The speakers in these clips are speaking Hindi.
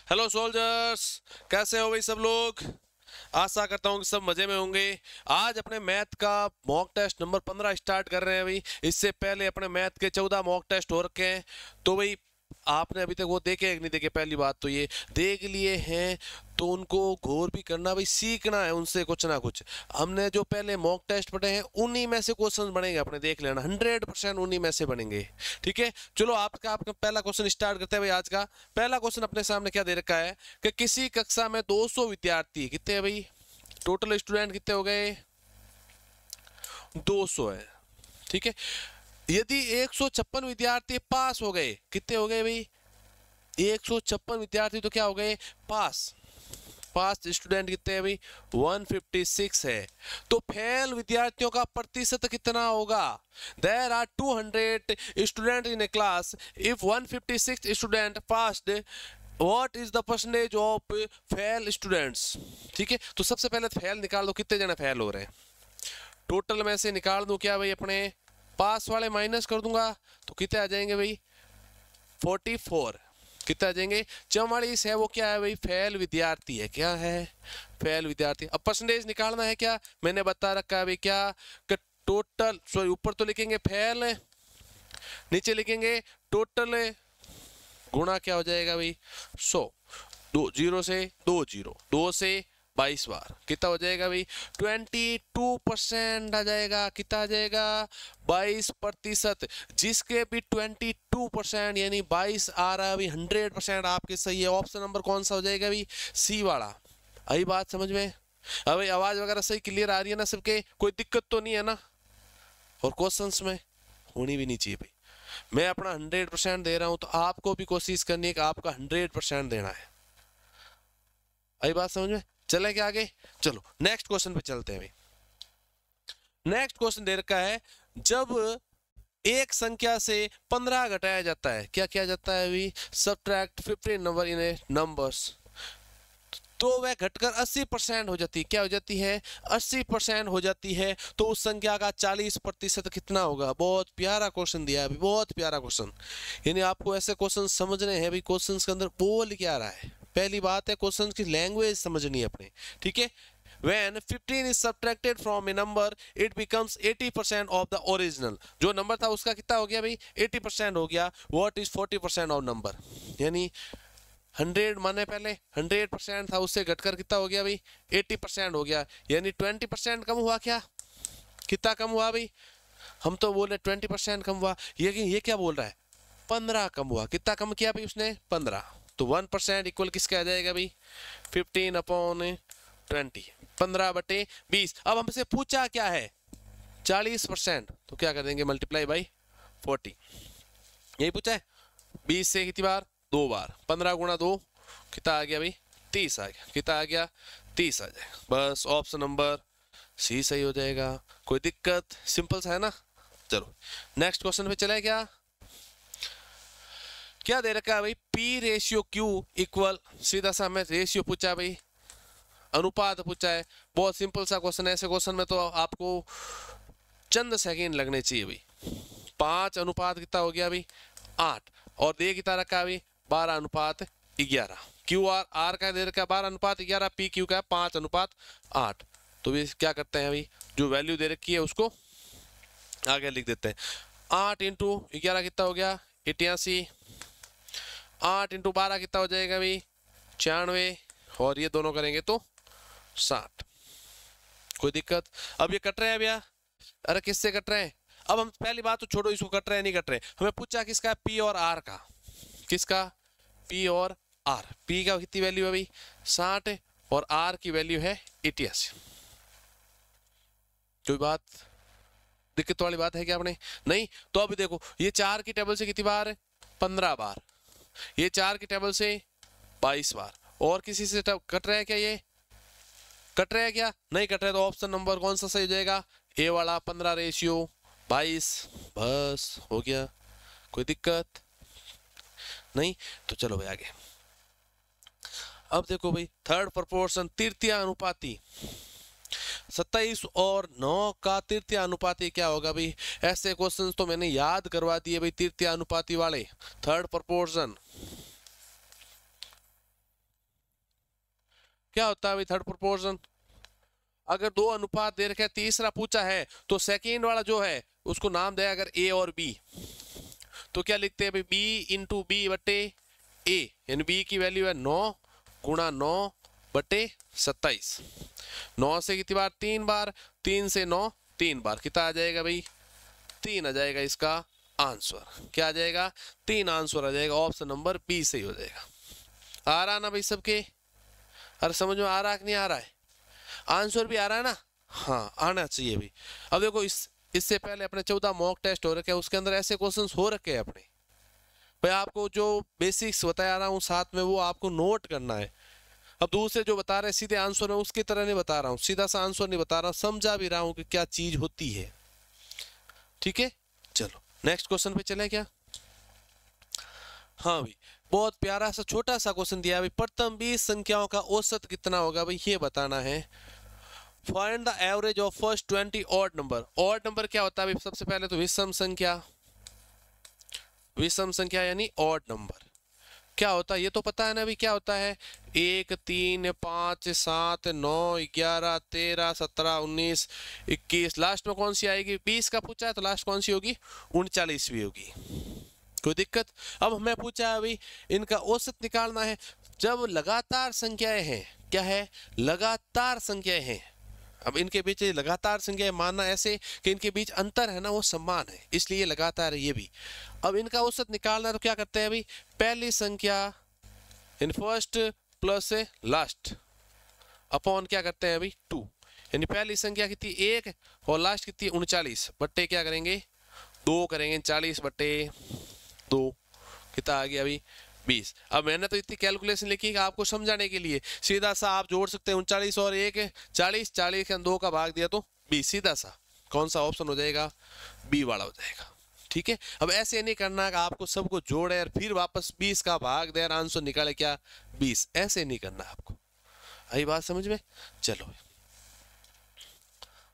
हेलो सोल्जर्स, कैसे हो भाई सब लोग। आशा करता हूँ कि सब मजे में होंगे। आज अपने मैथ का मॉक टेस्ट नंबर 15 स्टार्ट कर रहे हैं भाई। इससे पहले अपने मैथ के 14 मॉक टेस्ट हो रखे हैं। तो भाई आपने अभी तक वो देखे कि नहीं देखे, पहली बात तो ये देख लिए हैं तो उनको गौर भी करना भाई, सीखना है उनसे कुछ ना कुछ। हमने जो पहले मॉक टेस्ट पढ़े हैं उन्हीं में से क्वेश्चन बनेंगे अपने, देख लेना 100% उन्हीं में से बनेंगे। ठीक है, चलो आपका आपका पहला क्वेश्चन स्टार्ट करते हैं भाई। आज का पहला क्वेश्चन अपने सामने क्या दे रखा है कि किसी कक्षा में 200 विद्यार्थी, कितने हैं भाई, टोटल स्टूडेंट कितने हो गए, 200 है। ठीक है, यदि 156 विद्यार्थी पास हो गए, कितने हो गए भाई, 156 विद्यार्थी तो क्या हो गए, पास। पास स्टूडेंट कितने हैं भाई, 156 है। तो फेल विद्यार्थियों का प्रतिशत कितना होगा। There are 200 student in a class, if 156 student passed, what is the percentage of fail students. ठीक है, तो सबसे पहले फेल निकाल दो, कितने जने फेल हो रहे हैं। टोटल में से निकाल दूं क्या भाई, अपने पास वाले माइनस कर दूंगा तो कितने आ जाएंगे भाई, 44। कितना आ जाएंगे, 44 है वो, क्या है भाई, फेल विद्यार्थी है। क्या है, फेल विद्यार्थी। अब परसेंटेज निकालना है, क्या मैंने बता रखा है भाई, क्या टोटल, सॉरी ऊपर तो लिखेंगे फेल, नीचे लिखेंगे टोटल, गुणा क्या हो जाएगा भाई 100, दो जीरो से दो जीरो, 2 से 22 बार, कितना हो जाएगा भाई 22% आ जाएगा। कितना आ जाएगा, 22%। जिसके भी 22% यानी 22 आ रहा है भाई, 100% आपके सही है। ऑप्शन नंबर कौन सा हो जाएगा भाई, सी वाला। आई बात समझ में। अब भाई आवाज वगैरह सही क्लियर आ रही है ना सबके, कोई दिक्कत तो नहीं है ना। और क्वेश्चंस में होनी भी नहीं चाहिए भाई। मैं अपना 100% दे रहा हूं तो आपको भी कोशिश करनी है कि आपका 100% देना है। आई बात समझ में। चले क्या आगे, चलो नेक्स्ट क्वेश्चन पे चलते हैं भाई। नेक्स्ट क्वेश्चन दे रखा है, जब एक संख्या से 15 घटाया जाता है, क्या किया जाता है भाई, subtract 15 number in A numbers, तो वह घटकर 80% हो जाती है। क्या हो जाती है, 80% हो जाती है। तो उस संख्या का 40% कितना होगा। बहुत प्यारा क्वेश्चन दिया है अभी, बहुत प्यारा क्वेश्चन। यानी आपको ऐसे क्वेश्चन समझने हैं भाई, क्वेश्चन के अंदर बोल क्या रहा है। पहली बात है क्वेश्चन की लैंग्वेज समझनी है अपने। ठीक है, when 15 is subtracted from a number it becomes 80% of the original। जो नंबर था उसका कितना हो गया भाई, 80% हो गया। what is 40% of number, यानी 100 माने पहले 100% था, उससे घटकर कितना हो गया भाई, 80% हो गया। यानी 20% कम हुआ। क्या, कितना कम हुआ भाई, हम तो बोल रहे 20% कम हुआ, ये क्या बोल रहा है, 15 कम हुआ। कितना कम किया भाई उसने, 15। तो 1% इक्वल किसका आ जाएगा भाई, 15/20, 15/20। अब हमसे पूछा क्या है, 40%, तो क्या कर देंगे, मल्टीप्लाई बाई 40। यही पूछा है। 20 से कितनी बार, 2 बार, 15 गुणा 2 कितना आ गया भाई, 30 आ गया। कितना आ गया, 30 आ जाएगा। बस ऑप्शन नंबर सी सही हो जाएगा। कोई दिक्कत, सिंपल सा है ना। चलो नेक्स्ट क्वेश्चन पे चले। क्या क्या दे रखा है भाई, पी रेशियो क्यू इक्वल, सीधा सा हमें रेशियो पूछा है भाई, अनुपात पूछा है। बहुत सिंपल सा क्वेश्चन है। ऐसे क्वेश्चन में तो आपको चंद सेकंड लगने चाहिए भाई। 5 अनुपात कितना हो गया भाई, 8। और दे कितना रखा है भाई, 12/11। क्यू आर, आर का दे रखा है 12/11, पी क्यू का 5/8। तो भी क्या करते हैं भाई, जो वैल्यू दे रखी है उसको आगे लिख देते हैं। 8 इंटू 11 कितना हो गया, 88। 8 इंटू 12 कितना हो जाएगा भाई, 96। और ये दोनों करेंगे तो 60। कोई दिक्कत। अब ये कट रहे हैं भैया, अरे किससे कट रहे हैं। अब हम पहली बात तो छोड़ो, इसको कट रहे हैं नहीं कट रहे, हमें पूछा किसका, पी और आर का। किसका, पी और आर। पी का कितनी वैल्यू है भाई, 60, और आर की वैल्यू है 88। कोई बात, दिक्कत वाली बात है क्या अपने, नहीं। तो अभी देखो, ये 4 की टेबल से कितनी बार, 15 बार। ये 4 की टेबल से 22 बार। और किसी से कट रहा है क्या, ये कट रहा है क्या, नहीं कट रहा है। तो ऑप्शन नंबर कौन सा सही हो जाएगा, ए वाला, 15/22। बस हो गया, कोई दिक्कत नहीं। तो चलो भाई आगे। अब देखो भाई, थर्ड प्रोपोर्शन, तृतीय अनुपाती, 27 और 9 का तृतीय अनुपाती क्या होगा भाई। ऐसे क्वेश्चंस तो मैंने याद करवा दिए भाई, तृतीय अनुपाती वाले। थर्ड प्रोपोर्शन क्या होता है भाई थर्ड प्रोपोर्शन? अगर दो अनुपात दे रखे, तीसरा पूछा है तो सेकेंड वाला जो है उसको नाम दे अगर ए और बी, तो क्या लिखते हैं भाई बी इंटू बी बटे ए, यानी बी की वैल्यू है 9 गुणा 9 बटे 27। 9 से कितनी बार? 3 बार, 3 से 9 3 बार, कितना आ जाएगा भाई? 3 आ जाएगा इसका आंसर। क्या आ जाएगा? 3 आंसर आ जाएगा। ऑप्शन नंबर बी सही हो जाएगा। आ रहा ना भाई सबके? अरे समझ में आ रहा कि नहीं आ रहा है? आंसर भी आ रहा है ना? हाँ आना चाहिए भी। अब देखो इससे पहले अपने 14 मॉक टेस्ट हो रखे हैं, उसके अंदर ऐसे क्वेश्चंस हो रखे हैं अपने। भाई आपको जो बेसिक्स बता रहा हूँ साथ में वो आपको नोट करना है। अब दूसरे जो बता रहे हैं सीधे आंसर है उसकी तरह नहीं बता रहा हूँ, सीधा सा आंसर नहीं बता रहा हूँ, समझा भी रहा हूँ कि क्या चीज होती है। ठीक है, चलो नेक्स्ट क्वेश्चन पे चले क्या? हाँ भाई बहुत प्यारा सा छोटा सा क्वेश्चन दिया है। प्रथम 20 संख्याओं का औसत कितना होगा भाई ये बताना है। Find the average of first 20 odd number. Odd number क्या होता है भाई? सबसे पहले तो विषम संख्या, विषम संख्या यानी ऑड नंबर क्या होता है ये तो पता है ना भाई? क्या होता है? 1 3 5 7 9 11 13 17 19 21, लास्ट में कौन सी आएगी? 20 का पूछा है तो लास्ट कौन सी होगी? 39वीं होगी। कोई दिक्कत? अब हमें पूछा है भाई इनका औसत निकालना है। जब लगातार संख्याएं हैं, क्या है? लगातार संख्याएं हैं। अब इनके बीच लगातार संख्याएं मानना ऐसे कि इनके बीच अंतर है ना वो समान है, इसलिए लगातार है ये भी। अब इनका औसत निकालना है तो क्या करते हैं अभी? पहली संख्या in first plus last upon क्या करते हैं अभी? 2, यानी पहली संख्या कितनी? 1 और लास्ट कितनी? 39 बट्टे क्या करेंगे? 2 करेंगे। 40 बट्टे 2 कितना आ गया अभी? 20। अब मैंने तो इतनी कैलकुलेशन लिखी कि आपको समझाने के लिए, सीधा सा आप जोड़ सकते हैं 39 और 1 40, 40 के 2 का भाग दिया तो 20, सीधा सा। कौन सा ऑप्शन हो जाएगा? बी वाला हो जाएगा। ठीक है, अब ऐसे नहीं करना कि आपको सबको जोड़े और फिर वापस 20 का भाग दे और आंसर निकाले क्या? 20, ऐसे नहीं करना आपको। आई बात समझ में? चलो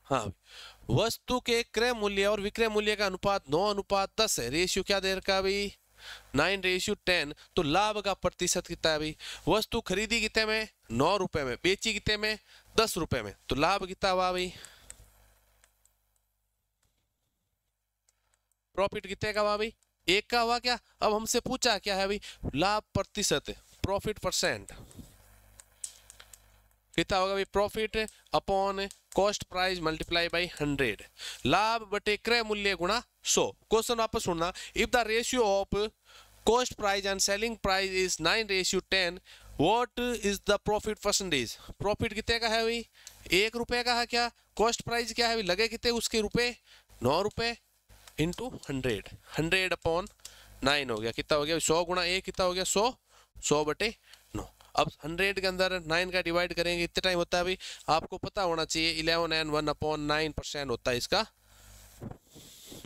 हाँ, वस्तु के क्रय मूल्य और विक्रय मूल्य का अनुपात 9:10 है। रेशियो क्या दे रखा भाई? 9:10। तो लाभ का प्रतिशत कितना है भाई? वस्तु खरीदी कितने में? 9 रुपए में, बेची कितने में? 10 रुपए में, तो लाभ कितना हुआ भाई? प्रॉफिट कितने का हुआ भाई? 1 का हुआ क्या? अब हमसे पूछा क्या है भाई? लाभ प्रतिशत, प्रॉफिट परसेंट कितना होगा भाई? Profit upon cost price multiply by 100, लाभ बटे क्रय मूल्य गुणा 100। क्वेश्चन वापस सुनना। If the ratio of cost price and selling price is 9:10, what is the profit percentage? Profit कितने का है भाई? 1 रुपए का है क्या? कॉस्ट प्राइस क्या है भाई? लगे कितने उसके रुपए? 9 रुपए इंटू 100, 100 अपॉन 9 हो गया। कितना हो गया? 100 गुणा 1 कितना हो गया? 100, 100 बटे 9। अब 100 के अंदर 9 का डिवाइड करेंगे कितने टाइम होता है भाई? आपको पता होना चाहिए 11 and 1/9% होता है इसका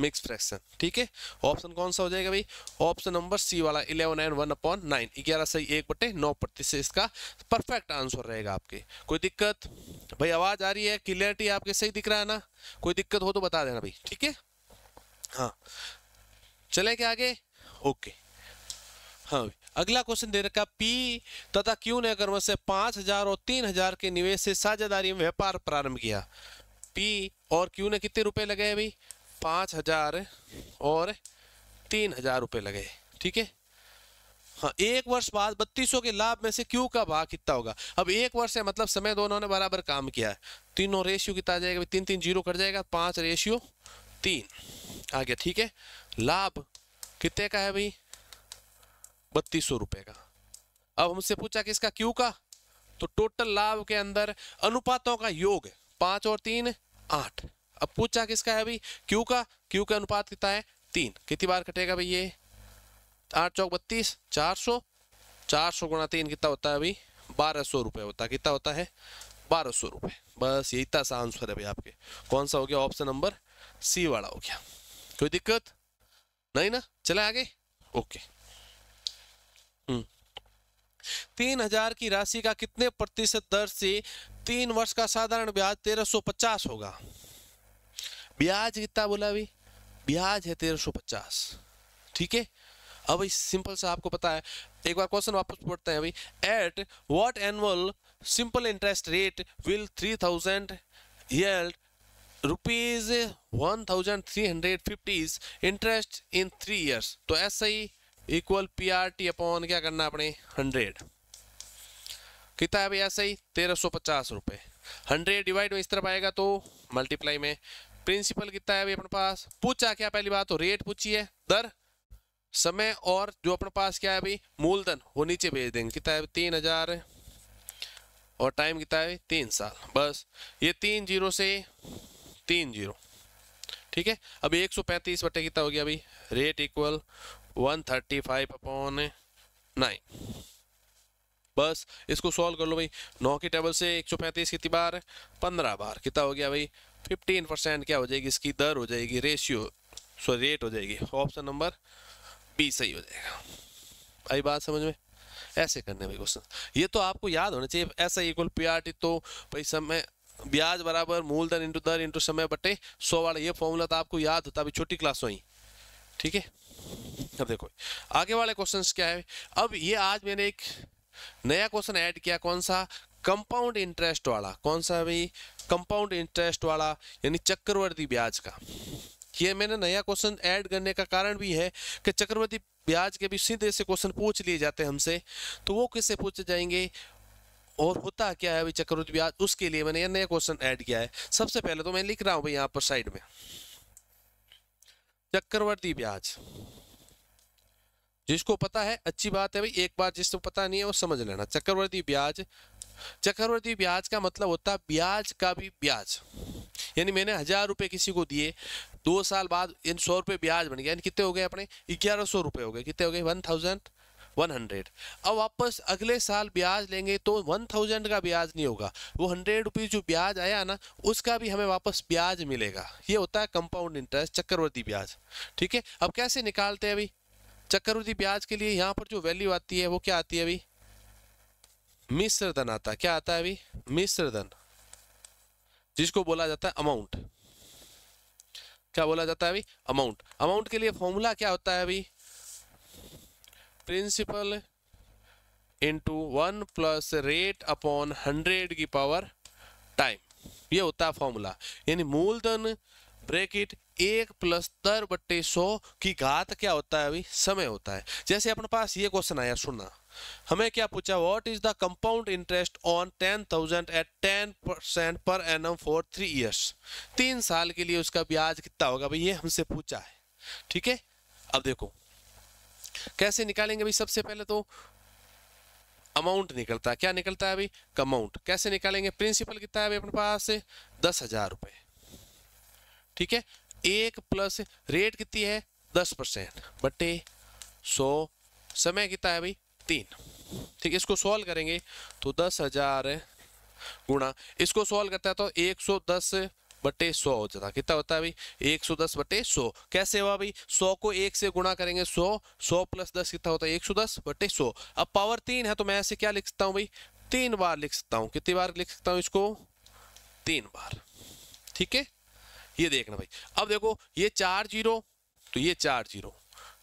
मिक्स फ्रैक्शन। ठीक है, ऑप्शन कौन सा हो जाएगा भाई? ऑप्शन नंबर सी वाला 11 and 1/9, 11 सही 1/9% इसका परफेक्ट आंसर रहेगा आपके। कोई दिक्कत भाई? आवाज आ रही है? क्लियरिटी आपके सही दिख रहा है ना? कोई दिक्कत हो तो बता देना भाई। ठीक है, हाँ चले क्या आगे? ओके हाँ, अगला क्वेश्चन दे रखा पी तथा क्यू ने क्रम से 5,000 और 3,000 के निवेश से साझेदारी में व्यापार प्रारंभ किया। पी और क्यू ने कितने रुपए लगाए भाई? 5,000 और 3,000 रुपए लगाए। ठीक है, हाँ 1 वर्ष बाद 3200 के लाभ में से क्यू का भाग कितना होगा? अब 1 वर्ष है मतलब समय दोनों ने बराबर काम किया है। तीनों रेशियो कितना आ जाएगा? 3 0 कर जाएगा, 5:3 आ गया। ठीक है, लाभ कितने का है भाई? 3200 रुपए का। अब हमसे पूछा किसका? क्यू का। तो टोटल लाभ के अंदर अनुपातों का योग 5 और 3 8। अब पूछा किसका है भाई? क्यू का। क्यू का अनुपात कितना है? 3। कितनी बार कटेगा भाई ये? 8 चौक 32, 400, 400 गुणा 3 कितना होता है भाई? 1200 रुपए होता है। कितना होता है? 1200 रुपए। बस यही था सा आंसर है भाई आपके। कौन सा हो गया? ऑप्शन नंबर सी वाला हो गया। कोई दिक्कत नहीं ना? चले आगे। ओके 3,000 की राशि का कितने प्रतिशत दर से 3 वर्ष का साधारण ब्याज 1350 होगा? ब्याज कितना बोला अभी? ब्याज है 1350। ठीक है, अब सिंपल सा आपको पता है। एक बार क्वेश्चन वापस पढ़ते हैं अभी। At what annual simple interest rate will 3000 yield rupees 1350 interest in 3 years। तो ऐसा ही इक्वल PRT अपॉन क्या करना अपने 100 कितना है भाई, ऐसा ही 1350 रुपए। 100 डिवाइड में इस तरफ आएगा तो मल्टीप्लाई में। प्रिंसिपल कितना है अभी अपने पास, पूछा क्या पहली बात तो रेट पूछी है, दर, समय और जो अपने पास क्या है अभी मूलधन वो नीचे भेज देंगे। कितना है 3000 और टाइम कितना है 3 साल। बस ये 3 जीरो से 3 जीरो, ठीक है। अब 135 बटे कितना हो गया अभी, रेट इक्वल 135 अपॉन 9। बस इसको सॉल्व कर लो भाई। 9 की टेबल से 135 कितनी बार, 15 बार। कितना हो गया भाई 15% क्या हो जाएगी इसकी दर हो जाएगी, रेशियो सॉरी रेट हो जाएगी। ऑप्शन नंबर बी सही हो जाएगा। आई बात समझ में, ऐसे करने भाई क्वेश्चन। ये तो आपको याद होना चाहिए। ऐसा इक्वल PRT तो भाई समय ब्याज बराबर मूलधन इंटू दर इंटू समय बटे 100 वाला ये फॉर्मूला तो आपको याद होता अभी छोटी क्लास में ही, ठीक है। अब देखो आगे वाले क्वेश्चंस क्या है। अब ये आज मैंने एक नया क्वेश्चन ऐड किया, कौन सा, कंपाउंड इंटरेस्ट वाला। कौन सा भाई, कंपाउंड इंटरेस्ट वाला यानी चक्रवर्ती ब्याज का। ये मैंने नया क्वेश्चन ऐड करने का कारण भी है कि चक्रवर्ती ब्याज के भी सीधे से क्वेश्चन पूछ लिए जाते हैं हमसे, तो वो किससे पूछे जाएंगे और होता क्या है भाई चक्रवर्ती ब्याज, उसके लिए मैंने ये नया क्वेश्चन ऐड किया है। सबसे पहले तो मैं लिख रहा हूं भाई यहाँ पर साइड में चक्रवर्ती ब्याज। जिसको पता है अच्छी बात है भाई, एक बार जिसको पता नहीं है वो समझ लेना। चक्रवर्ती ब्याज, चक्रवर्ती ब्याज का मतलब होता है ब्याज का भी ब्याज। यानी मैंने 1000 रुपए किसी को दिए, 2 साल बाद इन 100 रुपए ब्याज बन गया, यानी कितने हो गए अपने 1100 रुपए हो गए। कितने हो गए 1100। अब वापस अगले साल ब्याज लेंगे तो 1000 का ब्याज नहीं होगा, वो 100 रुपीज जो ब्याज आया ना उसका भी हमें वापस ब्याज मिलेगा। ये होता है कंपाउंड इंटरेस्ट, चक्रवर्ती ब्याज, ठीक है। अब कैसे निकालते हैं अभी चक्रवर्ती ब्याज के लिए, यहाँ पर जो वैल्यू आती है वो क्या आती है अभी, मिश्र धन आता है। क्या आता है अभी, मिश्र धन, जिसको बोला जाता है अमाउंट। क्या बोला जाता है अभी, अमाउंट। अमाउंट के लिए फॉर्मूला क्या होता है अभी, principal into 1 plus rate upon 100 की पावर टाइम। ये होता है फॉर्मूला। यानी मूलधन ब्रैकेट 1 प्लस दर बट्टे 100 की घात क्या होता है अभी, समय होता है। जैसे अपने पास ये क्वेश्चन आया, सुनना, हमें क्या पूछा, what is the compound interest on 10,000 at 10% per annum for 3 years। 3 साल के लिए उसका ब्याज कितना होगा भाई, ये हमसे पूछा है, ठीक है। अब देखो कैसे निकालेंगे भाई, सबसे पहले तो अमाउंट निकलता है। क्या निकलता है अभी, अमाउंट। कैसे निकालेंगे, प्रिंसिपल कितना है अभी अपने पास 10,000 रुपए, ठीक है। 1 प्लस रेट कितनी है 10% बटे 100, समय कितना है भाई 3, ठीक है। इसको सॉल्व करेंगे तो 10,000 गुणा, इसको सॉल्व करता है तो 110 बटे 100 हो जाता। कितना होता है भाई 110 बटे 100। कैसे हुआ भाई, 100 को 1 से गुणा करेंगे 100 प्लस 10 कितना होता है 110 बटे 100। अब पावर 3 है तो मैं ऐसे क्या लिख सकता हूँ भाई, 3 बार लिख सकता हूँ। कितनी बार लिख सकता हूँ इसको, 3 बार, ठीक है। ये देखना भाई, अब देखो ये 4 जीरो तो ये 4 जीरो,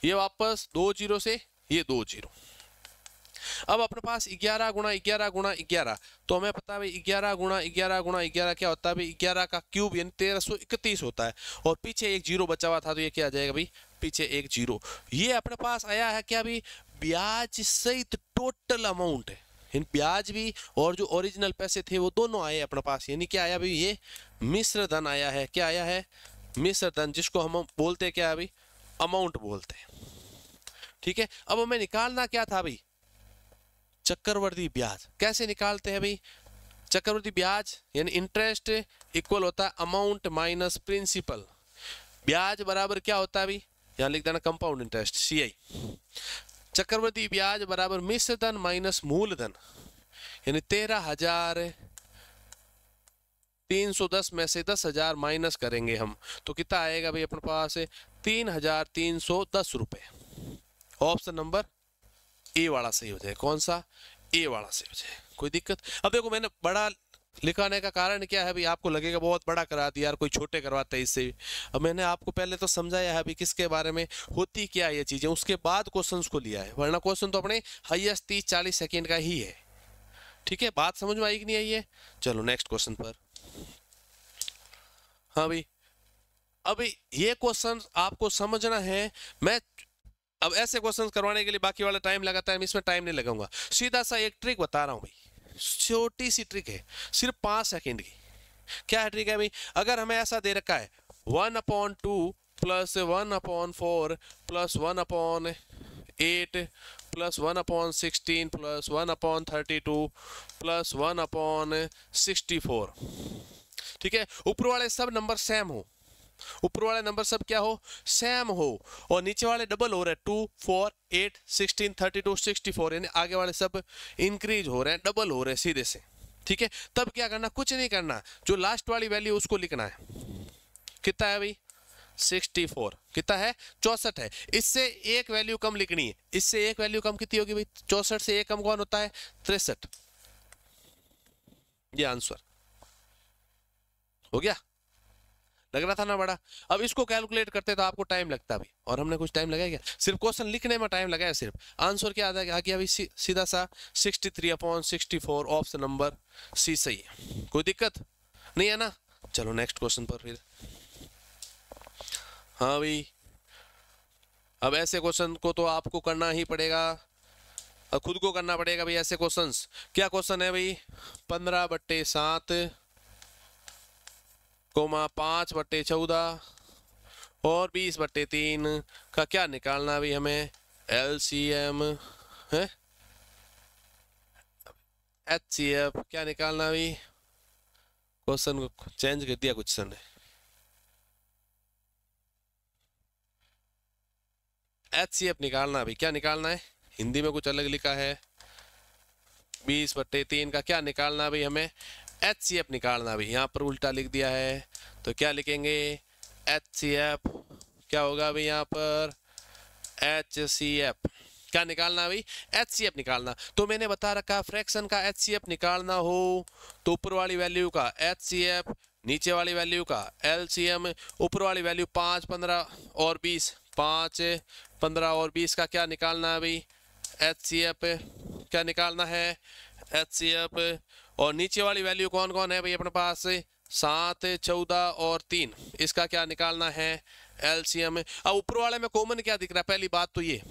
ये वापस 2 जीरो से ये 2 जीरो। अब अपने पास 11 गुणा 11 गुणा 11, तो हमें पता है भाई 11 गुणा 11 गुणा 11 क्या होता है भाई, 11 का क्यूब यानी 1331 होता है। और पीछे एक जीरो बचा हुआ था तो ये क्या आ जाएगा भाई, पीछे एक जीरो। ये अपने पास आया है क्या भाई, ब्याज सहित टोटल अमाउंट है। ब्याज भी और जो ओरिजिनल पैसे थे वो दोनों आए अपने पास। यानी क्या आया भाई, ये मिश्र धन आया है। क्या आया है, मिश्र धन, जिसको हम बोलते हैं क्या है भाई, अमाउंट बोलते हैं, ठीक है। अब हमें निकालना क्या था भाई, चक्रवर्ती ब्याज। कैसे निकालते हैं भाई, चक्रवर्ती ब्याज यानी इंटरेस्ट इक्वल होता है अमाउंट माइनस प्रिंसिपल। ब्याज बराबर क्या होता है भाई, यहाँ लिख देना कंपाउंड इंटरेस्ट CI। चक्रवर्ती ब्याज बराबर मिश्र धन माइनस मूलधन, यानी 13,310 में से 10,000 माइनस करेंगे हम तो कितना आएगा भाई अपने पास 3,310 रुपए। ऑप्शन नंबर ए वाला सही हो जाए। कौन सा, ए वाला सही हो जाए, कोई दिक्कत। अब देखो मैंने बड़ा लिखाने का कारण क्या है भाई, आपको लगेगा बहुत बड़ा करा दिया यार, कोई छोटे करवाता है इससे। अब मैंने आपको पहले तो समझाया है अभी किसके बारे में होती क्या ये चीजें, उसके बाद क्वेश्चंस को लिया है। वरना क्वेश्चन तो अपने हाईएस्ट 30-40 सेकेंड का ही है, ठीक है, बात समझ में आई कि नहीं आई है? चलो नेक्स्ट क्वेश्चन पर। हाँ भाई, अभी ये क्वेश्चन आपको समझना है। मैं अब ऐसे क्वेश्चन करवाने के लिए बाकी वाला टाइम लगाता है, मैं इसमें टाइम नहीं लगाऊंगा। सीधा सा एक ट्रिक बता रहा हूँ भाई, छोटी सी ट्रिक है, सिर्फ 5 सेकेंड की। क्या है ट्रिक है भाई? अगर हमें ऐसा दे रखा है 1/2 plus 1/4 plus 1/8 plus 1/16 plus 1/32 plus 1/64, ठीक है, ऊपर वाले सब नंबर सेम हो, ऊपर वाले नंबर सब क्या हो? सेम हो, और नीचे वाले डबल हो रहे हैं, 2 4 8 16 32 64, यानी आगे वाले सब इंक्रीज हो रहे हैं, डबल हो रहे हैं सीधे से, ठीक है। तब क्या करना? कुछ नहीं करना, जो लास्ट वाली वैल्यू उसको लिखना है। कितना है भाई? 64। कितना है? 64 है। इससे एक वैल्यू कम लिखनी है। इससे एक वैल्यू कम कितनी होगी भाई? 64 से एक कम कौन होता है? 63। ये आंसर हो गया। लग रहा था ना बड़ा? अब इसको कैलकुलेट करते तो आपको टाइम लगता भी, और हमने कुछ टाइम लगाया क्या? सिर्फ क्वेश्चन लिखने में टाइम लगाया सिर्फ। आंसर क्या आ गया अभी? सीधा सा 63/64, ऑप्शन नंबर सी सही है। कोई दिक्कत नहीं है ना? चलो नेक्स्ट क्वेश्चन पर फिर। हाँ भाई, अब ऐसे क्वेश्चन को तो आपको करना ही पड़ेगा, खुद को करना पड़ेगा भाई ऐसे क्वेश्चंस। क्या क्वेश्चन है भाई? 15/7 5/14 और 20/3 का क्या निकालना भी हमें? LCM है, HCF क्या निकालना भी? क्वेश्चन को चेंज कर दिया कुछ सर ने। HCF निकालना भी, क्या निकालना है? हिंदी में कुछ अलग लिखा है। 20/3 का क्या निकालना भी हमें? HCF निकालना भी। यहाँ पर उल्टा लिख दिया है, तो क्या लिखेंगे? HCF क्या होगा भाई यहाँ पर? HCF क्या निकालना भाई? HCF निकालना। तो मैंने बता रखा, फ्रैक्शन का HCF निकालना हो तो ऊपर वाली वैल्यू का HCF, नीचे वाली वैल्यू का LCM। ऊपर वाली वैल्यू 5 15 और 20, 5 15 और 20 का क्या निकालना है भाई? HCF क्या निकालना है? HCF। और नीचे वाली वैल्यू कौन कौन है भाई अपने पास? 7 14 और 3, इसका क्या निकालना है? LCM। अब ऊपर वाले में कॉमन क्या दिख रहा है? पहली बात तो ये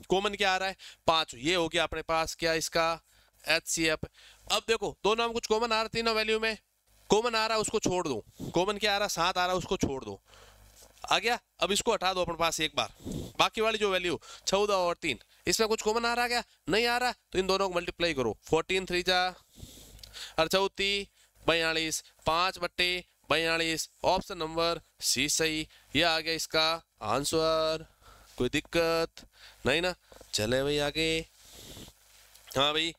कॉमन क्या आ रहा है? 5। ये हो गया अपने पास क्या इसका? HCF। अब देखो दोनों में कुछ कॉमन आ रहा है, तीनों वैल्यू में कॉमन आ रहा है, उसको छोड़ दो। कॉमन क्या आ रहा है? 7 आ रहा है, उसको छोड़ दो, आ गया। अब इसको हटा दो अपने पास एक बार, बाकी वाली जो वैल्यू 14 और 3, इसमें कुछ कॉमन आ रहा है क्या? नहीं आ रहा, तो इन दोनों को मल्टीप्लाई करो। 14 3 जा 34 42, 5/42, ऑप्शन नंबर सी सही। ये आ गया इसका आंसर। कोई दिक्कत नहीं ना? चले भाई आगे। हाँ भाई,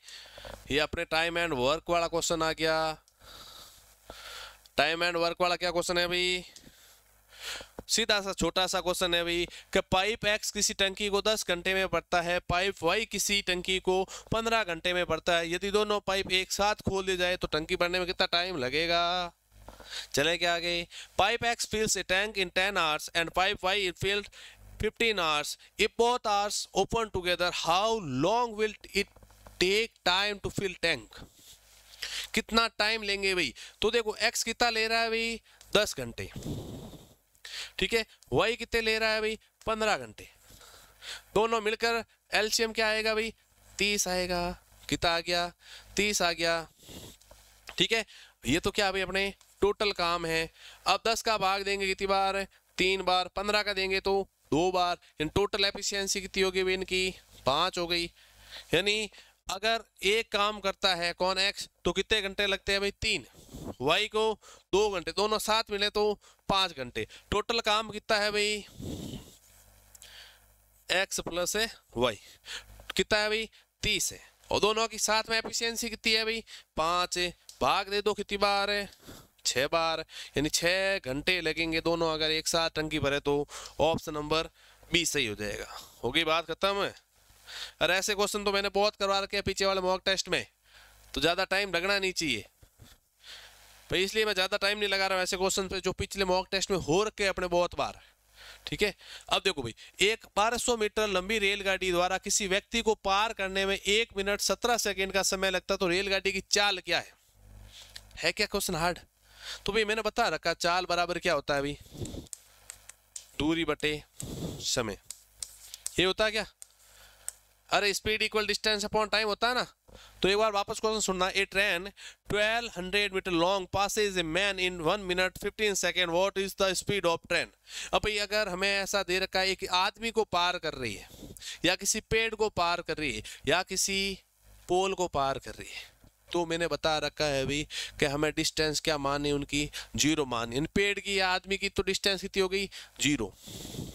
ये अपने टाइम एंड वर्क वाला क्वेश्चन आ गया। टाइम एंड वर्क वाला क्या क्वेश्चन है भाई? सीधा सा छोटा सा क्वेश्चन है भाई कि पाइप X किसी टंकी को 10 घंटे में भरता है, पाइप Y किसी टंकी को 15 घंटे में भरता है। यदि दोनों पाइप एक साथ खोल दिए जाए तो टंकी भरने में कितना टाइम लगेगा? चले क्या आगे? Pipe X fills a tank in 10 hours and pipe Y is filled 15 hours. If both hours open together, how long will it take time to fill tank? कितना टाइम लेंगे भाई? तो देखो X कितना ले रहा है भाई? 10 घंटे, ठीक है। Y कितने ले रहा है भाई? 15 घंटे। दोनों मिलकर एलसीएम क्या आएगा भाई? 30 आएगा। कितना आ गया? 30 आ गया, ठीक है। ये तो क्या भाई अपने टोटल काम है। अब 10 का भाग देंगे कितनी बार? 3 बार। 15 का देंगे तो 2 बार। इन टोटल एफिशिएंसी कितनी होगी भाई इनकी? 5 हो गई। यानी अगर एक काम करता है कौन? X, तो कितने घंटे लगते हैं भाई? 3। Y को 2 घंटे, दोनों साथ मिले तो 5 घंटे। टोटल काम कितना है भाई? X प्लस Y कितना है भाई? 30 है। और दोनों की साथ में एफिशिएंसी कितनी है भाई? 5 है। भाग दे दो कितनी बार है? 6 बार। यानी 6 घंटे लगेंगे दोनों अगर एक साथ टंकी भरे तो ऑप्शन नंबर बी सही हो जाएगा। हो गई बात खत्म है। अरे ऐसे क्वेश्चन तो मैंने बहुत करवा रखे हैं पीछे वाले मॉक टेस्ट में, तो ज़्यादा टाइम लगना नहीं चाहिए भाई, इसलिए मैं ज़्यादा टाइम नहीं लगा रहा हूँ ऐसे क्वेश्चन पे जो पिछले मॉक टेस्ट में हो रखे अपने बहुत बार, ठीक है। अब देखो भाई, एक 1200 मीटर लंबी रेलगाड़ी द्वारा किसी व्यक्ति को पार करने में 1 मिनट 17 सेकंड का समय लगता, तो रेलगाड़ी की चाल क्या है क्या क्वेश्चन हार्ड? तो भाई मैंने बता रखा, चाल बराबर क्या होता है भाई, दूरी बटे समय, ये होता है क्या? अरे speed equal distance upon time होता है ना। तो एक बार वापस क्वेश्चन सुनना, a train 1200 metre long passes a man in 1 minute 15 second, what is the speed of train? अब भाई अगर हमें ऐसा दे रखा है कि आदमी को पार कर रही है, या किसी पेड़ को पार कर रही है, या किसी पोल को पार कर रही है, तो मैंने बता रखा है भाई कि हमें डिस्टेंस क्या मानी, उनकी 0 मानी। इन पेड़ की या आदमी की तो डिस्टेंस कितनी हो गई, 0।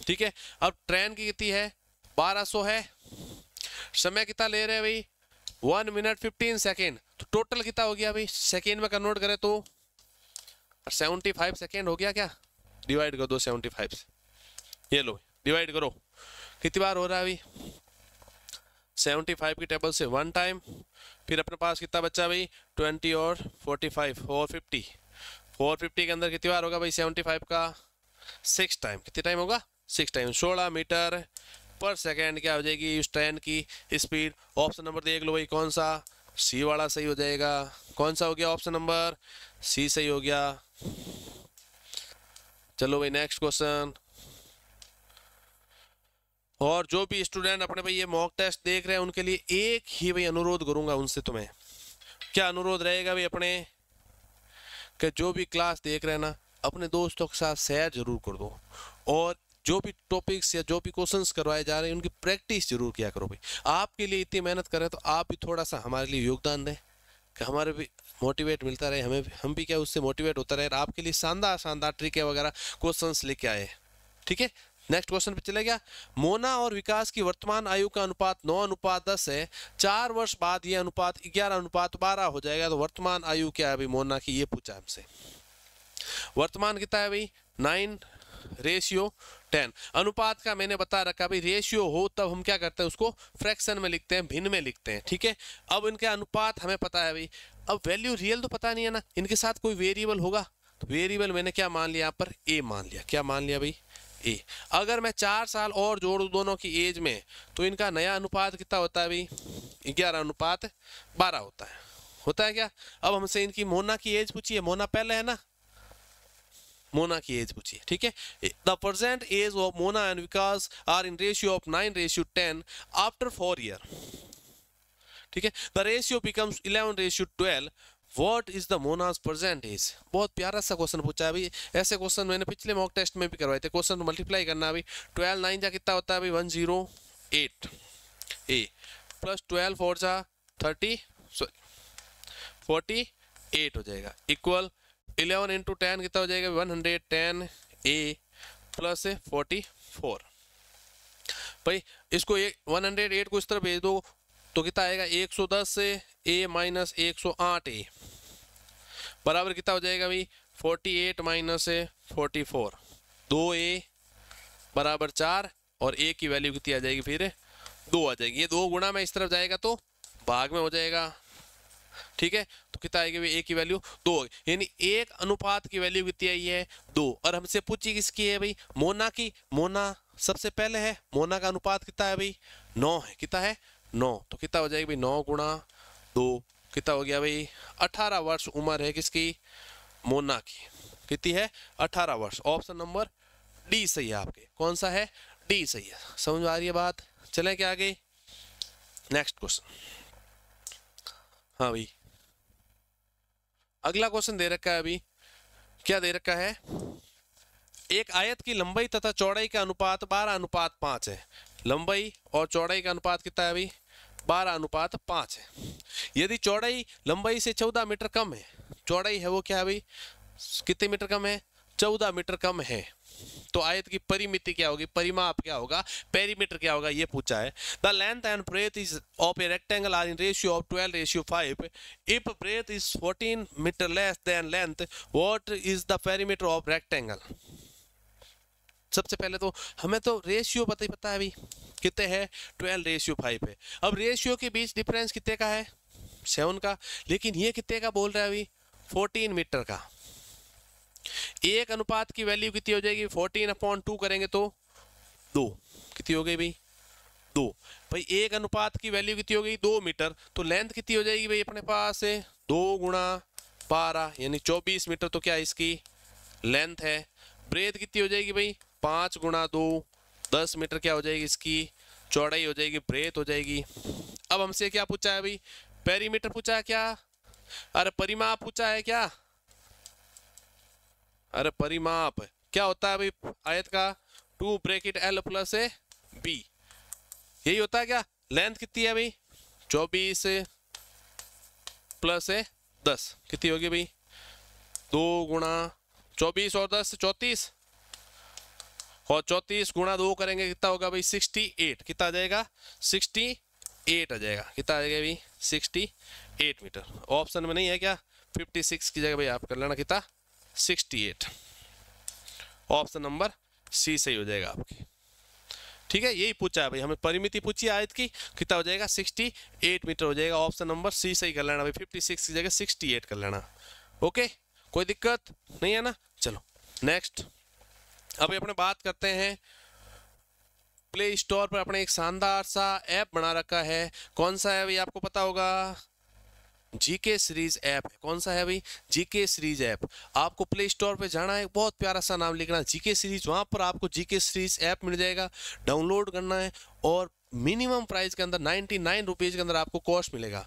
ठीक है। अब ट्रेन की कितनी है, 1200 है, समय कितना ले रहे हैं भाई, 1 मिनट 15 सेकेंड, तो टोटल कितना हो गया भाई, सेकेंड में कन्वर्ट करें तो 75 सेकेंड हो गया क्या? डिवाइड कर दो 75 से, ये लो डिवाइड करो, कितनी बार हो रहा है भाई, 75 की टेबल से 1 टाइम, फिर अपने पास कितना बचा भाई, 20 और 45 450, 450 के अंदर कितनी बार होगा भाई 75 का, 6 टाइम। कितनी टाइम होगा, 6 टाइम। 16 मीटर पर सेकेंड क्या हो जाएगी उस ट्रेन की स्पीड? ऑप्शन नंबर देख लो भाई, कौन सा, सी वाला सही हो जाएगा। कौन सा हो गया, ऑप्शन नंबर सी सही हो गया। चलो भाई नेक्स्ट क्वेश्चन। और जो भी स्टूडेंट अपने भाई ये मॉक टेस्ट देख रहे हैं उनके लिए एक ही भाई अनुरोध करूंगा उनसे, तुम्हें क्या अनुरोध रहेगा भाई अपने, कि जो भी क्लास देख रहे हैं ना, अपने दोस्तों के साथ शेयर जरूर कर दो, और जो भी टॉपिक्स या जो भी क्वेश्चंस करवाए जा रहे हैं उनकी प्रैक्टिस जरूर किया करो भाई। आपके लिए इतनी मेहनत कर रहे हैं तो आप भी थोड़ा सा हमारे लिए योगदान दें, कि हमारे भी मोटिवेट मिलता रहे, हमें भी, हम भी क्या उससे मोटिवेट होता रहे, आपके लिए शानदार शानदार ट्रिक वगैरह क्वेश्चंस लेके आए। ठीक है, नेक्स्ट क्वेश्चन पे चले गया। मोना और विकास की वर्तमान आयु का अनुपात 9:10 है, 4 वर्ष बाद ये अनुपात 11:12 हो जाएगा, तो वर्तमान आयु क्या है भाई मोना की, ये पूछा हमसे। वर्तमान कितना है भाई, 9:10। अनुपात का मैंने बता रखा भाई, रेशियो हो तब हम क्या करते हैं, उसको फ्रैक्शन में लिखते हैं, भिन्न में लिखते हैं। ठीक है, अब इनके अनुपात हमें पता है भाई, अब वैल्यू रियल तो पता नहीं है ना, इनके साथ कोई वेरिएबल होगा, तो वेरिएबल मैंने क्या मान लिया यहाँ पर, ए मान लिया। क्या मान लिया भाई, ए। अगर मैं 4 साल और जोड़ दूं दोनों की एज में, तो इनका नया अनुपात कितना होता है भाई, 11:12 होता है क्या? अब हमसे इनकी मोना की एज पूछिए, मोना पहले है ना, मोना की एज पूछिए। ठीक है, the present age of Mona and Vikas are in ratio of 9:10 after 4 year. ठीक है, the ratio becomes 11:12। What is the Mona's present age? बहुत प्यारा सा क्वेश्चन पूछा है भाई, ऐसे क्वेश्चन मैंने पिछले मॉक टेस्ट में भी करवाए थे। क्वेश्चन मल्टीप्लाई करना है भाई, 12 9 जा कितना होता है भाई, 108 ए, प्लस 12 4 जा 48 हो जाएगा, इक्वल 11 इंटू 10 कितना हो जाएगा, 110 ए प्लस 44। भाई इसको 108 को इस तरह भेज दो तो कितना आएगा, 110 से ए माइनस 108 ए बराबर कितना हो जाएगा भाई, 48 माइनस 44, 2 ए बराबर 4, और ए की वैल्यू कितनी आ जाएगी, फिर 2 आ जाएगी। ये 2 गुणा में इस तरफ जाएगा तो भाग में हो जाएगा। ठीक है, तो कितना आएगी भाई, ए की वैल्यू 2, यानी 1 अनुपात की वैल्यू कितनी आई है, 2। और हमसे पूछी किसकी है भाई, मोना की। मोना सबसे पहले है, मोना का अनुपात कितना है भाई, 9 है। कितना है, 9, तो कितना हो जाएगा भाई, 9 गुणा 2 कितना हो गया भाई, 18 वर्ष उम्र है किसकी, मोना की। कितनी है, 18 वर्ष। ऑप्शन नंबर डी सही है आपके। कौन सा है, डी सही है। समझ में आ रही है बात? चले क्या आगे, नेक्स्ट क्वेश्चन। हाँ भाई, अगला क्वेश्चन दे रखा है अभी, क्या दे रखा है, एक आयत की लंबाई तथा चौड़ाई का अनुपात 12:5 है। लंबाई और चौड़ाई का अनुपात कितना है भाई, 12:5 है। यदि चौड़ाई लंबाई से 14 मीटर कम है, चौड़ाई है वो क्या है भाई, कितने मीटर कम है, 14 मीटर कम है, तो आयत की परिमिति क्या होगी, परिमाप क्या होगा, पेरीमीटर क्या होगा, ये पूछा है। The length and breadth is of a rectangle are in ratio of 12:5। If breadth is 14 metre less than length, what is the perimeter of rectangle? सबसे पहले तो हमें तो रेशियो पता है भाई, कितने है, 12:5 है। अब रेशियो के बीच डिफरेंस कितने का है, 7 का, लेकिन ये कितने का बोल रहा है भाई, 14 मीटर का। एक अनुपात की वैल्यू कितनी हो जाएगी, 14/2 करेंगे तो 2 कितनी हो गई भाई 2 भाई। एक अनुपात की वैल्यू कितनी हो गई 2 मीटर, तो लेंथ कितनी हो जाएगी भाई अपने पास है 2 गुणा 12 यानी 24 मीटर, तो क्या इसकी लेंथ है। ब्रेथ कितनी हो जाएगी भाई 5 गुणा 2 10 मीटर, क्या हो जाएगी इसकी चौड़ाई हो जाएगी, ब्रेथ हो जाएगी। अब हमसे क्या पूछा है भाई पेरीमीटर पूछा है क्या, अरे परिमाप पूछा है क्या, अरे परिमाप क्या होता है भाई आयत का 2 bracket L plus A B, यही होता है क्या। लेंथ कितनी है भाई 24 प्लस है 10 कितनी होगी भाई 2 गुणा 24 और 10 34, और 34 गुणा 2 करेंगे कितना होगा भाई 68, कितना आ जाएगा 68 आ जाएगा, कितना आ जाएगा भाई 68 मीटर। ऑप्शन में नहीं है क्या 56 की जगह भाई आप कर लेना कितना 68, ऑप्शन नंबर सी सही हो जाएगा आपकी। ठीक है यही पूछा है भाई हमें, परिमिति पूछी आयत की, कितना हो जाएगा 68 मीटर हो जाएगा, ऑप्शन नंबर सी सही कर लेना भाई, 56 की जगह 68 कर लेना। ओके कोई दिक्कत नहीं है ना। चलो नेक्स्ट, अभी अपने बात करते हैं प्ले स्टोर पर अपने एक शानदार सा ऐप बना रखा है, कौन सा है भाई आपको पता होगा, जीके सीरीज ऐप है। कौन सा है भाई जीके सीरीज ऐप। आपको प्ले स्टोर पे जाना है, बहुत प्यारा सा नाम लिखना जीके सीरीज, वहां पर आपको जीके सीरीज ऐप मिल जाएगा, डाउनलोड करना है और मिनिमम प्राइस के अंदर 99 रुपीज के अंदर आपको कोर्स मिलेगा।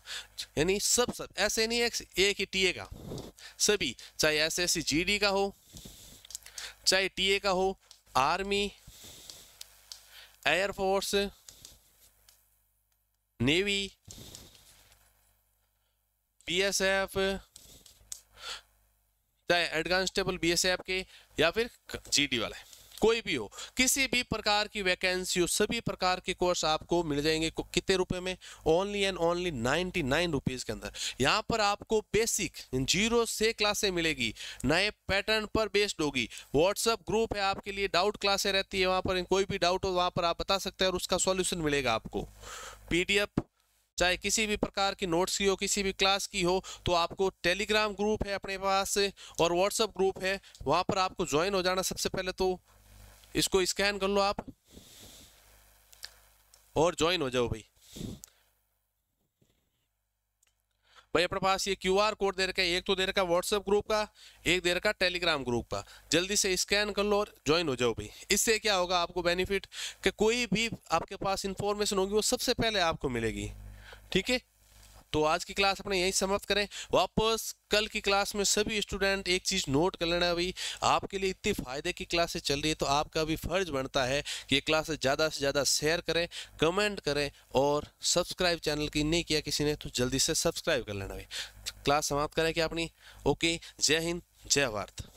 यानी सब ऐसे नहीं है एक ही टीए का, सभी चाहे एसएससी जीडी का हो, चाहे टीए का हो, आर्मी, एयरफोर्स, नेवी, बीएसएफ, चाहे एडवांस्टेबल बीएसएफ के या फिर जीडी वाले, कोई भी हो, किसी भी प्रकार की वैकेंसी हो, सभी प्रकार के कोर्स आपको मिल जाएंगे कितने रुपए में, ओनली एंड ओनली 99 रुपीज के अंदर। यहाँ पर आपको बेसिक 0 से क्लासें मिलेगी, नए पैटर्न पर बेस्ड होगी, व्हाट्सएप ग्रुप है आपके लिए, डाउट क्लासें रहती है वहाँ पर, कोई भी डाउट हो वहाँ पर आप बता सकते हैं और उसका सॉल्यूशन मिलेगा आपको। पीडीएफ चाहे किसी भी प्रकार की नोट्स की हो, किसी भी क्लास की हो, तो आपको टेलीग्राम ग्रुप है अपने पास और व्हाट्सएप ग्रुप है, वहां पर आपको ज्वाइन हो जाना। सबसे पहले तो इसको स्कैन कर लो आप और ज्वाइन हो जाओ भाई। भाई अपने पास ये क्यूआर कोड दे रखा है, एक तो दे रखा है व्हाट्सएप ग्रुप का, एक दे रखा है टेलीग्राम ग्रुप का, जल्दी से स्कैन कर लो और ज्वाइन हो जाओ भाई। इससे क्या होगा आपको बेनिफिट कि कोई भी आपके पास इंफॉर्मेशन होगी वो सबसे पहले आपको मिलेगी। ठीक है तो आज की क्लास अपने यही समाप्त करें, वापस कल की क्लास में सभी स्टूडेंट एक चीज़ नोट कर लेना भाई, आपके लिए इतनी फ़ायदे की क्लासेस चल रही है तो आपका भी फर्ज बनता है कि ये क्लासेस ज़्यादा से ज़्यादा शेयर करें, कमेंट करें और सब्सक्राइब चैनल की नहीं किया किसी ने तो जल्दी से सब्सक्राइब कर लेना भाई। क्लास समाप्त करें क्या अपनी। ओके जय हिंद जय भारत।